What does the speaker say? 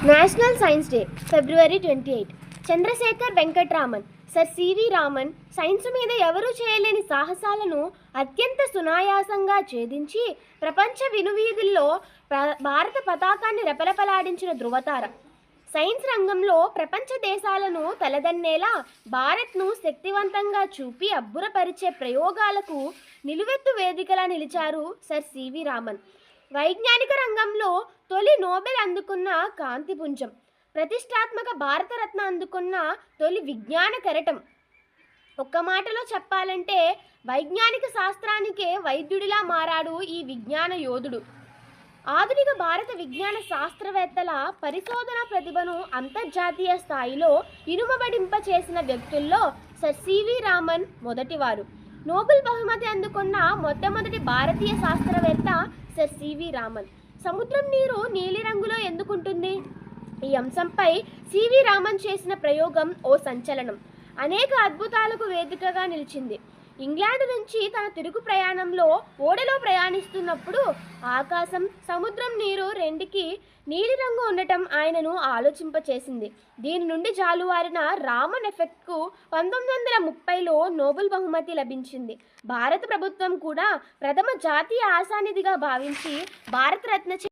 National science day February 28. Chandrasekhar Venkatraman, sir CV Raman science మీద ఎవరూ చేయలేని సాహసాలను అత్యంత సునాయాసంగా ఛేదించి ప్రపంచ వినువీధుల్లో భారత పతాకాన్ని రెపరెపలాడించిన ధృవతార. సైన్స్ రంగంలో ప్రపంచ దేశాలను తలదన్నేలా భారత్ను శక్తివంతంగా చూపి అబ్బురపరిచే ప్రయోగాలకు నిలువెత్తు వేదికలా నిలిచారు సర్ సివి రామన్. వైజ్ఞానిక రంగంలో తొలి నోబెల్ అందుకున్న కాంతిపుంజం, ప్రతిష్టాత్మక భారతరత్న అందుకున్న తొలి విజ్ఞాన కెరటం. ఒక్క మాటలో చెప్పాలంటే వైజ్ఞానిక శాస్త్రానికే వైద్యుడిలా మారాడు ఈ విజ్ఞాన యోధుడు. ఆధునిక భారత విజ్ఞాన శాస్త్రవేత్తల పరిశోధన ప్రతిభను అంతర్జాతీయ స్థాయిలో ఇనుమబడింప చేసిన వ్యక్తుల్లో సర్ సివి రామన్ మొదటివారు. నోబెల్ బహుమతి అందుకున్న మొట్టమొదటి భారతీయ శాస్త్రవేత్త సర్ సివి రామన్. సముద్రం నీరు నీలిరంగులో ఎందుకుంటుంది? ఈ అంశంపై సివి రామన్ చేసిన ప్రయోగం ఓ సంచలనం. అనేక అద్భుతాలకు వేదికగా నిలిచింది. ఇంగ్లాండ్ నుంచి తన తిరుగు ప్రయాణంలో ఓడలో ప్రయాణిస్తున్నప్పుడు ఆకాశం, సముద్రం నీరు రెండికి నీలిరంగు ఉండటం ఆయనను ఆలోచింపచేసింది. దీని నుండి జాలువారిన రామన్ ఎఫెక్ట్కు 1930లో నోబెల్ బహుమతి లభించింది. భారత ప్రభుత్వం కూడా ప్రథమ జాతీయ ఆశానిధిగా భావించి భారతరత్న